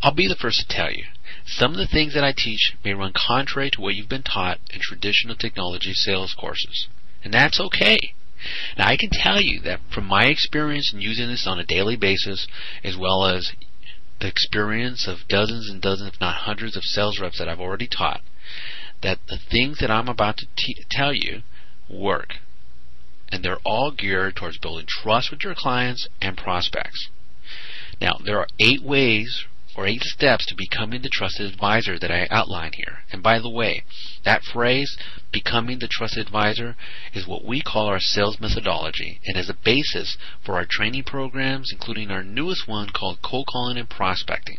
I'll be the first to tell you, some of the things that I teach may run contrary to what you've been taught in traditional technology sales courses. And that's okay. Now, I can tell you that from my experience in using this on a daily basis, as well as the experience of dozens and dozens, if not hundreds of sales reps that I've already taught, that the things that I'm about to tell you work. And they're all geared towards building trust with your clients and prospects. Now, there are 8 ways or 8 steps to becoming the trusted advisor that I outline here. And by the way, that phrase, becoming the trusted advisor, is what we call our sales methodology and is a basis for our training programs, including our newest one called cold calling and prospecting.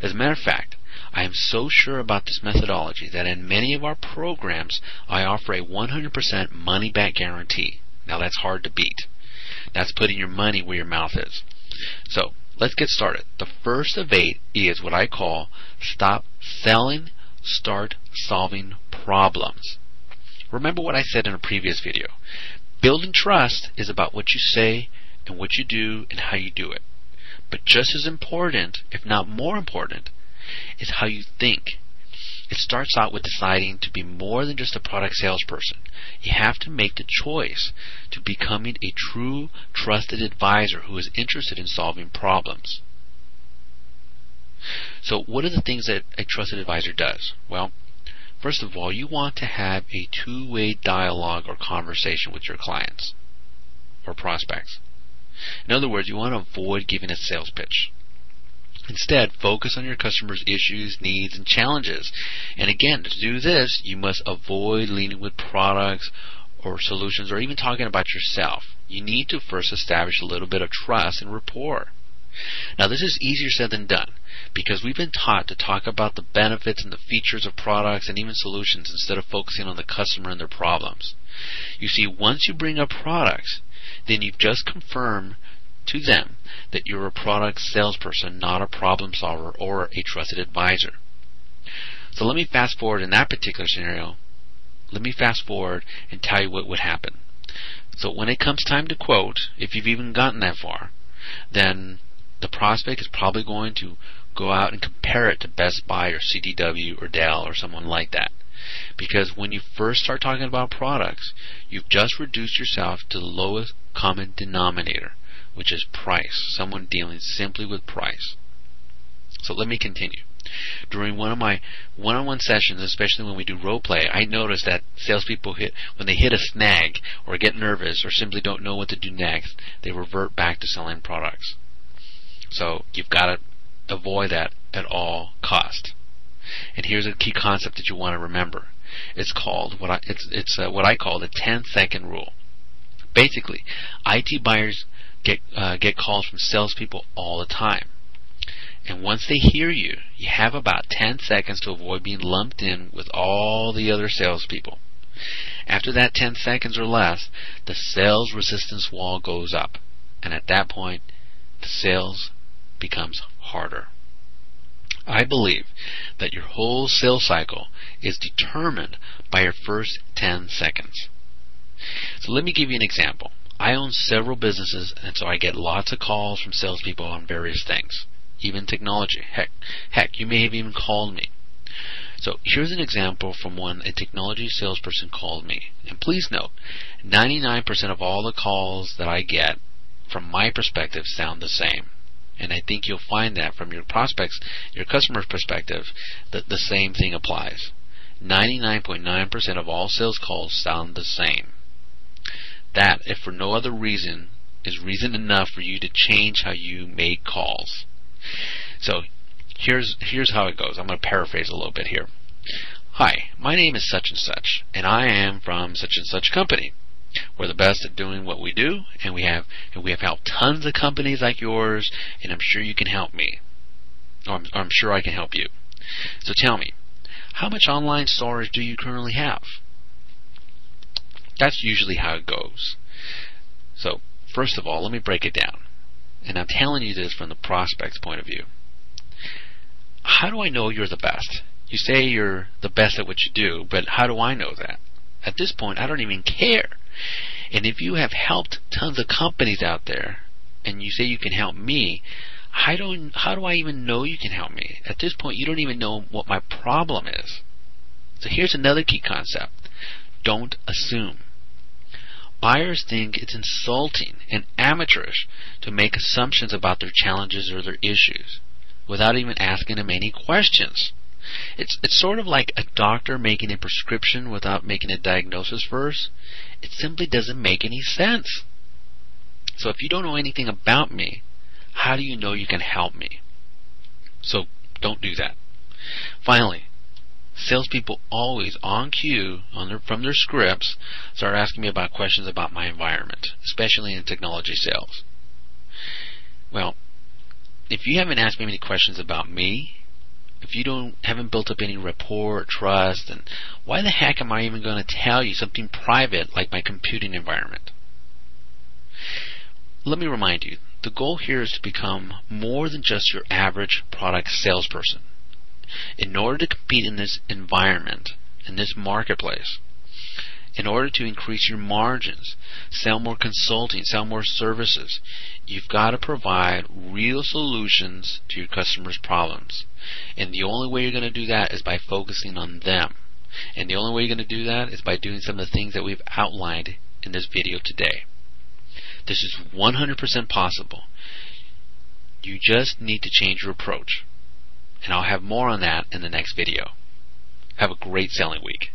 As a matter of fact, I am so sure about this methodology that in many of our programs I offer a 100% money back guarantee. Now that's hard to beat. That's putting your money where your mouth is. So let's get started. The first of 8 is what I call stop selling, start solving problems. Remember what I said in a previous video. Building trust is about what you say and what you do and how you do it. But just as important, if not more important, is how you think. It starts out with deciding to be more than just a product salesperson. You have to make the choice to becoming a true trusted advisor who is interested in solving problems. So what are the things that a trusted advisor does? Well, first of all, you want to have a 2-way dialogue or conversation with your clients or prospects. In other words, you want to avoid giving a sales pitch. Instead, focus on your customers' issues, needs, and challenges. And again, to do this, you must avoid leading with products or solutions or even talking about yourself. You need to first establish a little bit of trust and rapport. Now, this is easier said than done because we've been taught to talk about the benefits and the features of products and even solutions instead of focusing on the customer and their problems. You see, once you bring up products, then you've just confirmed to them that you're a product salesperson, not a problem solver or a trusted advisor. So let me fast forward in that particular scenario. Let me fast forward and tell you what would happen. So when it comes time to quote, if you've even gotten that far, then the prospect is probably going to go out and compare it to Best Buy or CDW or Dell or someone like that. Because when you first start talking about products, you've just reduced yourself to the lowest common denominator, which is price, someone dealing simply with price. So let me continue. During one of my one-on-one sessions, especially when we do role play, I notice that salespeople when they hit a snag or get nervous or simply don't know what to do next, they revert back to selling products. So you've got to avoid that at all cost. And here's a key concept that you want to remember. It's called what I call the 10-second rule. Basically, IT buyers get calls from salespeople all the time. And once they hear you, you have about 10 seconds to avoid being lumped in with all the other salespeople. After that 10 seconds or less, the sales resistance wall goes up. And at that point, the sales becomes harder. I believe that your whole sales cycle is determined by your first 10 seconds. So let me give you an example. I own several businesses, and so I get lots of calls from salespeople on various things, even technology. Heck, you may have even called me. So here's an example from when a technology salesperson called me. And please note, 99% of all the calls that I get, from my perspective, sound the same. And I think you'll find that from your prospects, your customer's perspective, that the same thing applies. 99.9% of all sales calls sound the same. That, if for no other reason, is reason enough for you to change how you make calls. So here's how it goes. I'm going to paraphrase a little bit here. Hi, my name is such and such, and I am from such and such company. We're the best at doing what we do, and we have helped tons of companies like yours, and I'm sure you can help me. Or I'm sure I can help you. So tell me, how much online storage do you currently have? That's usually how it goes. So first of all, let me break it down. And I'm telling you this from the prospect's point of view. How do I know you're the best? You say you're the best at what you do, but how do I know that? At this point, I don't even care. And if you have helped tons of companies out there, and you say you can help me, how do I even know you can help me? At this point, you don't even know what my problem is. So here's another key concept. Don't assume. Buyers think it's insulting and amateurish to make assumptions about their challenges or their issues without even asking them any questions. It's sort of like a doctor making a prescription without making a diagnosis first. It simply doesn't make any sense. So if you don't know anything about me, how do you know you can help me? So don't do that. Finally, salespeople always on cue from their scripts start asking me about questions about my environment, especially in technology sales. Well, if you haven't asked me any questions about me, if you haven't built up any rapport or trust, then why the heck am I even going to tell you something private like my computing environment? Let me remind you, the goal here is to become more than just your average product salesperson. In order to compete in this environment, in this marketplace, in order to increase your margins, sell more consulting, sell more services, you've got to provide real solutions to your customers' problems. And the only way you're going to do that is by focusing on them. And the only way you're going to do that is by doing some of the things that we've outlined in this video today. This is 100% possible. You just need to change your approach. And I'll have more on that in the next video. Have a great selling week.